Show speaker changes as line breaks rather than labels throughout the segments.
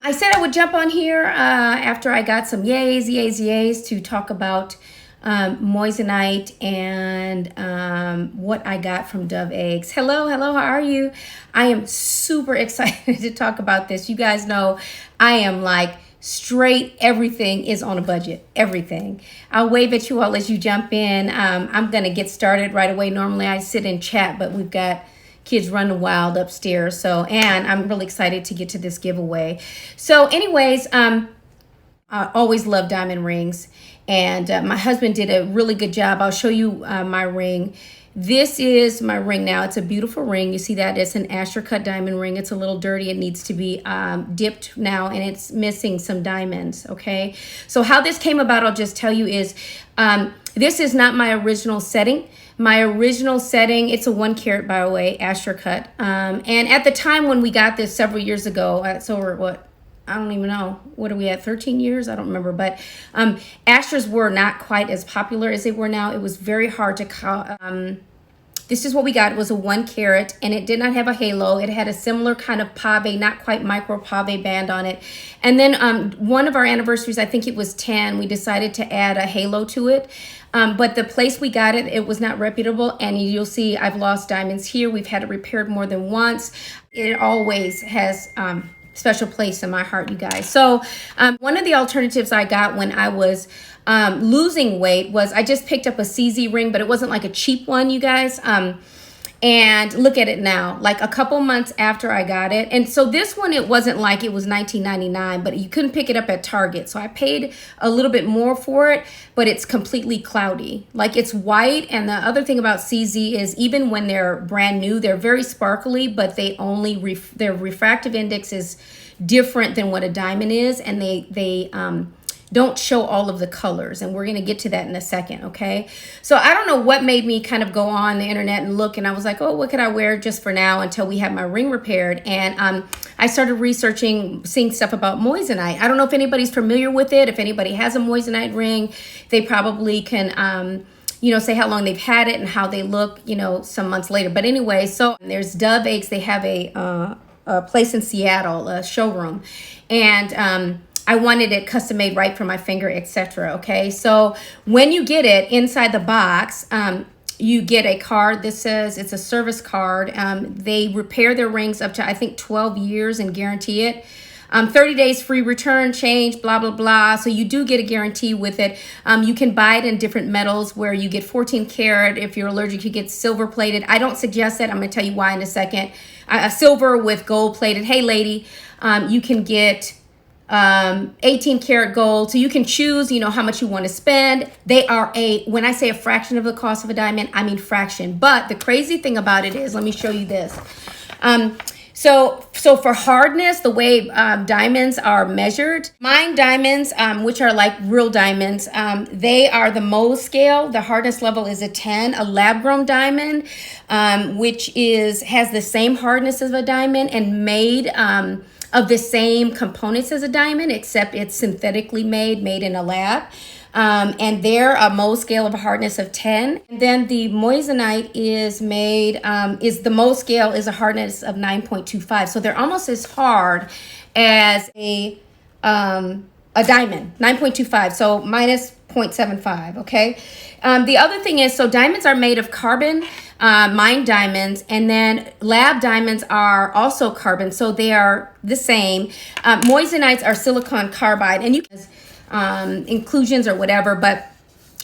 I said I would jump on here after I got some yays to talk about Moissanite and what I got from Doveggs. Hello, how are you? I am super excited to talk about this. You guys know I am like straight, everything is on a budget, everything. I'll wave at you all as you jump in. I'm going to get started right away. Normally I sit and chat, but we've got kids running wild upstairs. So, and I'm really excited to get to this giveaway. So anyways, I always love diamond rings. And my husband did a really good job. I'll show you my ring. This is my ring now. It's a beautiful ring. You see that? It's an Asher cut diamond ring. It's a little dirty. It needs to be dipped now, and it's missing some diamonds, okay? So how this came about, I'll just tell you, is this is not my original setting. My original setting, it's a 1 carat, by the way, Asher cut. And at the time when we got this several years ago, so we're what? I don't even know. What are we at? 13 years? I don't remember. But Ashers were not quite as popular as they were now. It was very hard to call. This is what we got. It was a 1 carat, and it did not have a halo. It had a similar kind of pave, not quite micro pave band on it. And then one of our anniversaries, I think it was 10, we decided to add a halo to it. But the place we got it, it was not reputable. And you'll see I've lost diamonds here. We've had it repaired more than once. It always has special place in my heart, you guys. So one of the alternatives I got when I was losing weight was I just picked up a CZ ring, but it wasn't like a cheap one, you guys. And look at it now, like a couple months after I got it. And so this one, it wasn't like it was $19.99, but you couldn't pick it up at Target. So I paid a little bit more for it, but it's completely cloudy. Like it's white. And the other thing about CZ is even when they're brand new, they're very sparkly, but they only, their refractive index is different than what a diamond is. And they don't show all of the colors, and we're going to get to that in a second, okay? So I don't know what made me kind of go on the internet and look, and I was like, oh, what could I wear just for now until we have my ring repaired? And I started researching, seeing stuff about Moissanite. I don't know if anybody's familiar with it. If anybody has a Moissanite ring, they probably can say how long they've had it and how they look, some months later. But anyway, so there's Doveggs. They have a place in Seattle, a showroom, and I wanted it custom made right for my finger, etc. Okay, so when you get it inside the box, you get a card. This says it's a service card. They repair their rings up to, I think, 12 years and guarantee it. 30 days free return, change, blah, blah, blah. So you do get a guarantee with it. You can buy it in different metals where you get 14 karat. If you're allergic, you get silver plated. I don't suggest that. I'm going to tell you why in a second. Silver with gold plated. Hey, lady, you can get 18 karat gold. So you can choose, how much you want to spend. They are when I say a fraction of the cost of a diamond, I mean fraction. But the crazy thing about it is, let me show you this. So for hardness, the way diamonds are measured, mine diamonds, which are like real diamonds, they are the Mohs scale. The hardness level is a 10. A lab-grown diamond, which has the same hardness as a diamond and made of the same components as a diamond, except it's synthetically made in a lab. And they're a Mohs scale of a hardness of 10. And then the Moissanite is the Mohs scale is a hardness of 9.25. So they're almost as hard as a diamond, 9.25. So minus 0.75, okay? The other thing is, so diamonds are made of carbon, mined diamonds, and then lab diamonds are also carbon, so they are the same. Moissanites are silicon carbide, and you can inclusions or whatever, but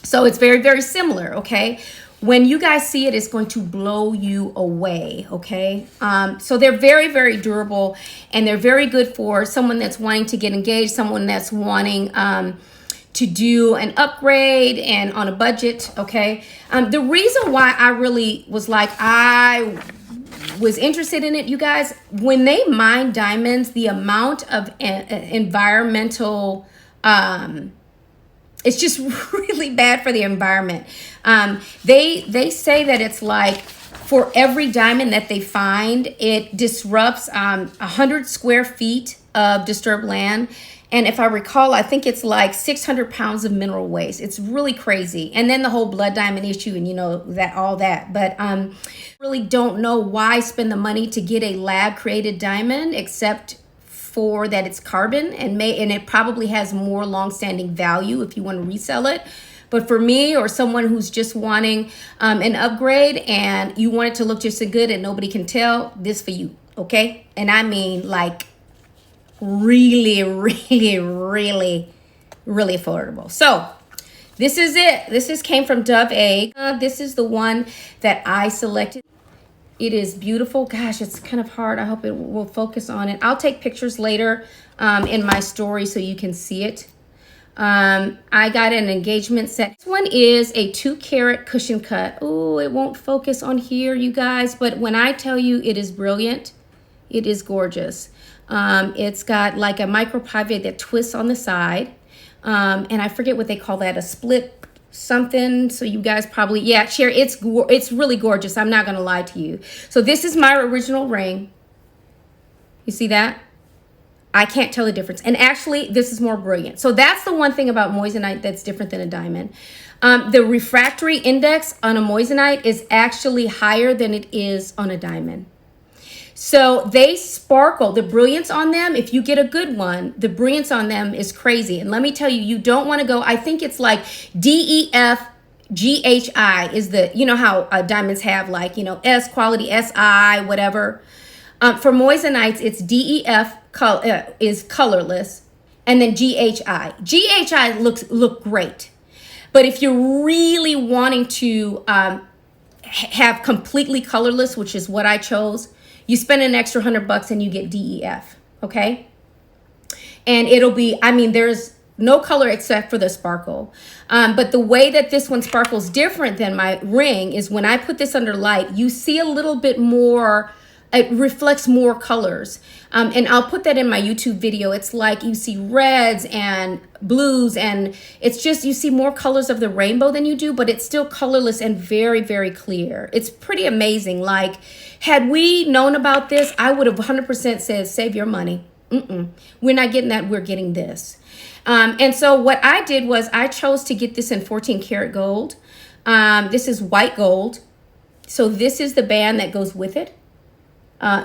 so it's very, very similar, okay? When you guys see it, it's going to blow you away, okay? So they're very, very durable, and they're very good for someone that's wanting to get engaged, someone that's wanting to do an upgrade and on a budget, okay? The reason why I really was like, I was interested in it, you guys, when they mine diamonds, the amount of environmental, it's just really bad for the environment. They say that it's like, for every diamond that they find, it disrupts 100 square feet of disturbed land. And if I recall, I think it's like 600 pounds of mineral waste. It's really crazy. And then the whole blood diamond issue and all that. But really don't know why spend the money to get a lab created diamond except for that it's carbon and it probably has more long-standing value if you want to resell it. But for me or someone who's just wanting an upgrade and you want it to look just as good and nobody can tell, this for you, okay? And I mean like really, really, really, really affordable. So this is it. This came from Doveggs. This is the one that I selected. It is beautiful. Gosh, it's kind of hard. I hope it will focus on it. I'll take pictures later in my story so you can see it. I got an engagement set. This one is a 2-carat cushion cut. Oh, it won't focus on here, you guys. But when I tell you it is brilliant, it is gorgeous. It's got like a micro pivot that twists on the side. And I forget what they call that, a split something. So you guys probably, yeah, share. It's really gorgeous. I'm not going to lie to you. So this is my original ring. You see that? I can't tell the difference. And actually, this is more brilliant. So that's the one thing about moissanite that's different than a diamond. The refractory index on a moissanite is actually higher than it is on a diamond. So they sparkle. The brilliance on them, if you get a good one, the brilliance on them is crazy. And let me tell you, you don't want to go, I think it's like DEF, GHI is the, you know how diamonds have like, you know, S quality, SI, whatever. For moissanites, it's DEF is colorless, and then GHI. GHI look great. But if you're really wanting to have completely colorless, which is what I chose, you spend an extra $100 and you get DEF, okay? And it'll be, I mean, there's no color except for the sparkle. But the way that this one sparkles different than my ring is when I put this under light, you see a little bit more, it reflects more colors. And I'll put that in my YouTube video. It's like you see reds and blues, and it's just, you see more colors of the rainbow than you do, but it's still colorless and very, very clear. It's pretty amazing. Like, had we known about this, I would have 100% said, save your money. We're not getting that, we're getting this. And so what I did was I chose to get this in 14 karat gold. This is white gold. So this is the band that goes with it.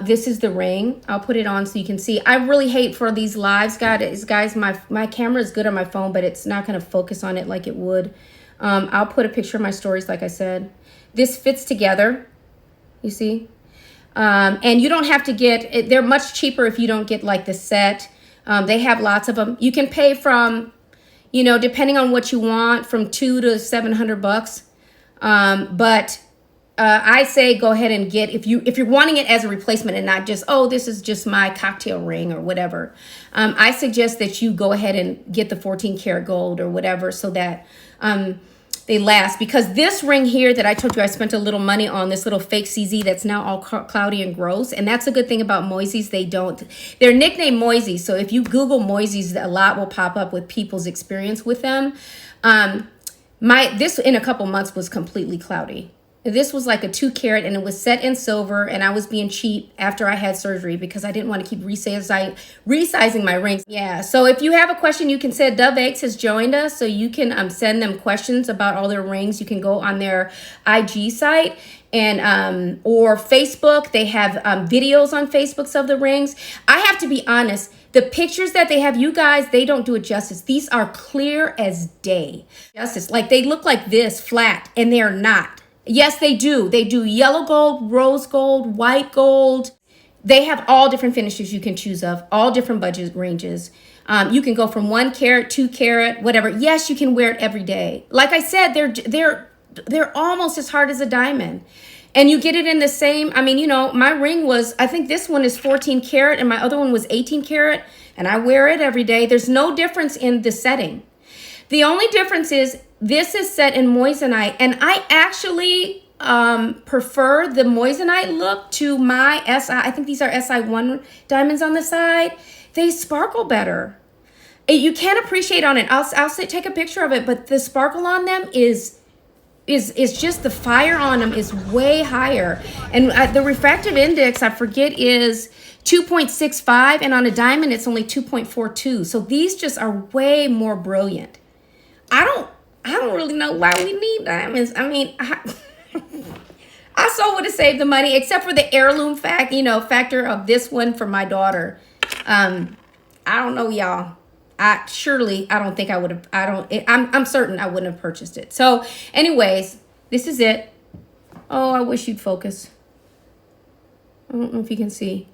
This is the ring. I'll put it on so you can see. I really hate for these lives, guys, my camera is good on my phone, but it's not going to focus on it like it would. I'll put a picture of my stories, like I said. This fits together, you see. And you don't have to get, they're much cheaper if you don't get like the set. They have lots of them. You can pay from, you know, depending on what you want, from $200 to $700. But I say go ahead and get, if you're wanting it as a replacement and not just, oh, this is just my cocktail ring or whatever. I suggest that you go ahead and get the 14 karat gold or whatever so that they last. Because this ring here that I told you I spent a little money on, this little fake CZ that's now all cloudy and gross. And that's a good thing about Moissies. They're nicknamed Moissies. So if you Google Moissies, a lot will pop up with people's experience with them. This in a couple months was completely cloudy. This was like a 2 carat and it was set in silver, and I was being cheap after I had surgery because I didn't want to keep resizing my rings. Yeah, so if you have a question, you can say Doveggs has joined us, so you can send them questions about all their rings. You can go on their IG site and or Facebook. They have videos on Facebooks of the rings. I have to be honest, the pictures that they have, you guys, they don't do it justice. These are clear as day. Justice, like they look like this flat, and they're not. Yes, they do. They do yellow gold, rose gold, white gold. They have all different finishes you can choose of, all different budget ranges. You can go from 1 carat, 2 carat, whatever. Yes, you can wear it every day. Like I said, they're almost as hard as a diamond. And you get it in the same, I mean, you know, my ring was, I think this one is 14 karat and my other one was 18 karat, and I wear it every day. There's no difference in the setting. The only difference is this is set in moissanite, and I actually prefer the moissanite look to my SI. I think these are SI1 diamonds on the side. They sparkle better. You can't appreciate on it. I'll say take a picture of it, but the sparkle on them is just, the fire on them is way higher. And the refractive index, I forget, is 2.65, and on a diamond it's only 2.42. So these just are way more brilliant. I don't really know why we need diamonds. I mean, I so would have saved the money, except for the heirloom factor of this one for my daughter. I don't know, y'all. I don't think I would have, I'm certain I wouldn't have purchased it. So anyways, this is it. Oh, I wish you'd focus. I don't know if you can see.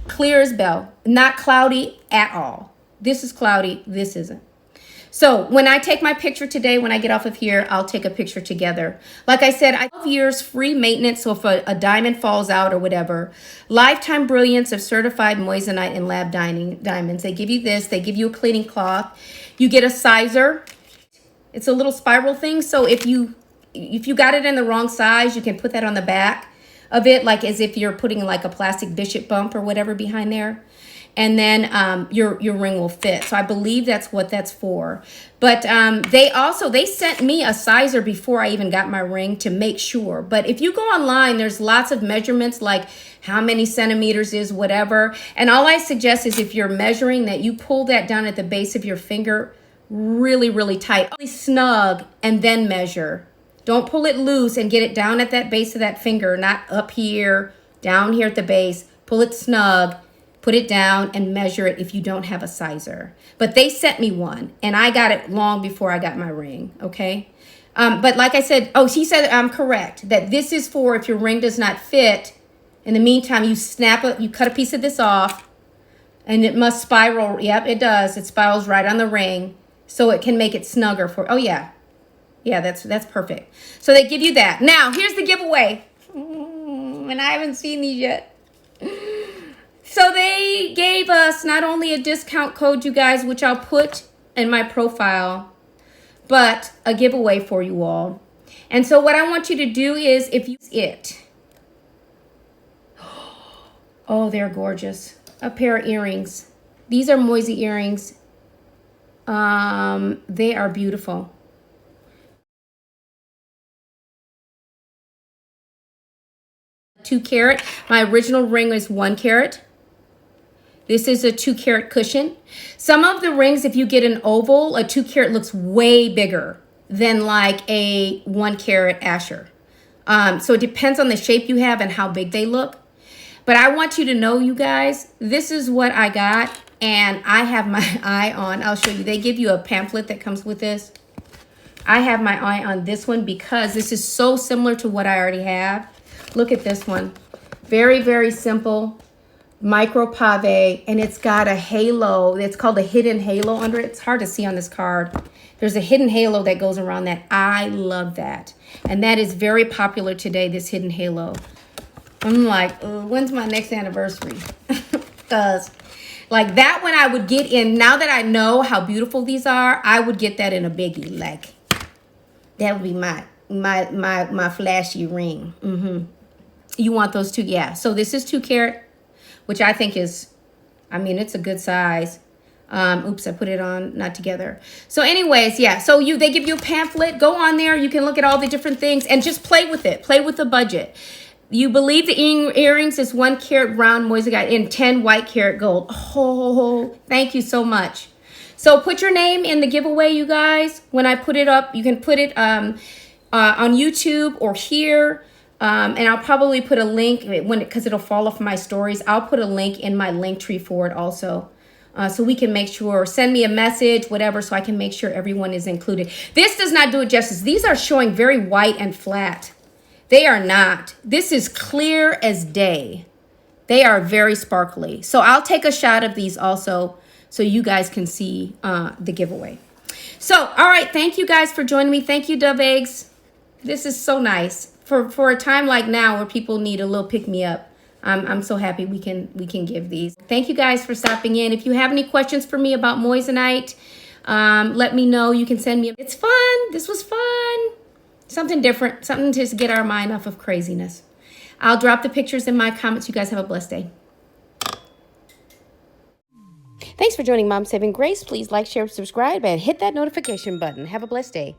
Clear as bell, not cloudy at all. This is cloudy, this isn't. So when I take my picture today, when I get off of here, I'll take a picture together. Like I said, I have 12 years free maintenance. So if a diamond falls out or whatever, lifetime brilliance of certified moissanite and lab diamonds. They give you this, they give you a cleaning cloth. You get a sizer. It's a little spiral thing. So if you got it in the wrong size, you can put that on the back of it, like as if you're putting like a plastic bishop bump or whatever behind there. And then your ring will fit. So I believe that's what that's for. But they sent me a sizer before I even got my ring to make sure. But if you go online, there's lots of measurements, like how many centimeters is whatever. And all I suggest is if you're measuring, that you pull that down at the base of your finger really, really tight, really snug, and then measure. Don't pull it loose and get it down at that base of that finger, not up here, down here at the base. Pull it snug. Put it down and measure it if you don't have a sizer. But they sent me one, and I got it long before I got my ring, okay? But like I said, she said I'm correct, that this is for if your ring does not fit. In the meantime, you you cut a piece of this off, and it must spiral. Yep, it does. It spirals right on the ring, so it can make it snugger for, oh yeah. Yeah, that's perfect. So they give you that. Now, here's the giveaway. And I haven't seen these yet. So they gave us not only a discount code, you guys, which I'll put in my profile, but a giveaway for you all. And so what I want you to do is, if you use it, oh, they're gorgeous. A pair of earrings. These are Moisy earrings. They are beautiful. Two carat. My original ring is 1 carat. This is a 2 carat cushion. Some of the rings, if you get an oval, a 2 carat looks way bigger than like a 1 carat Asher. So it depends on the shape you have and how big they look. But I want you to know, you guys, this is what I got, and I have my eye on. I'll show you. They give you a pamphlet that comes with this. I have my eye on this one because this is so similar to what I already have. Look at this one. Very, very simple. Micro pave, and it's got a halo. It's called a hidden halo under it. It's hard to see on this card. There's a hidden halo that goes around that. I love that. And that is very popular today, this hidden halo. I'm like, when's my next anniversary? Because like that one I would get in, now that I know how beautiful these are, I would get that in a biggie. Like that would be my flashy ring. You want those two? Yeah. So this is 2 carat. Which I think is, I mean, it's a good size. Oops, I put it on, not together. So anyways, yeah, so they give you a pamphlet. Go on there. You can look at all the different things and just play with it. Play with the budget. You believe the earrings is 1 carat round moissanite in 10 white carat gold. Oh, thank you so much. So put your name in the giveaway, you guys. When I put it up, you can put it on YouTube or here. And I'll probably put a link because it'll fall off my stories. I'll put a link in my link tree for it also. So we can make sure, send me a message, whatever, so I can make sure everyone is included. This does not do it justice. These are showing very white and flat. They are not. This is clear as day. They are very sparkly. So I'll take a shot of these also so you guys can see the giveaway. So, all right. Thank you guys for joining me. Thank you, Doveggs. This is so nice. For a time like now where people need a little pick-me-up, I'm so happy we can give these. Thank you guys for stopping in. If you have any questions for me about moissanite, let me know. You can send me. It's fun. This was fun. Something different. Something to get our mind off of craziness. I'll drop the pictures in my comments. You guys have a blessed day. Thanks for joining Mom Saving Grace. Please like, share, subscribe, and hit that notification button. Have a blessed day.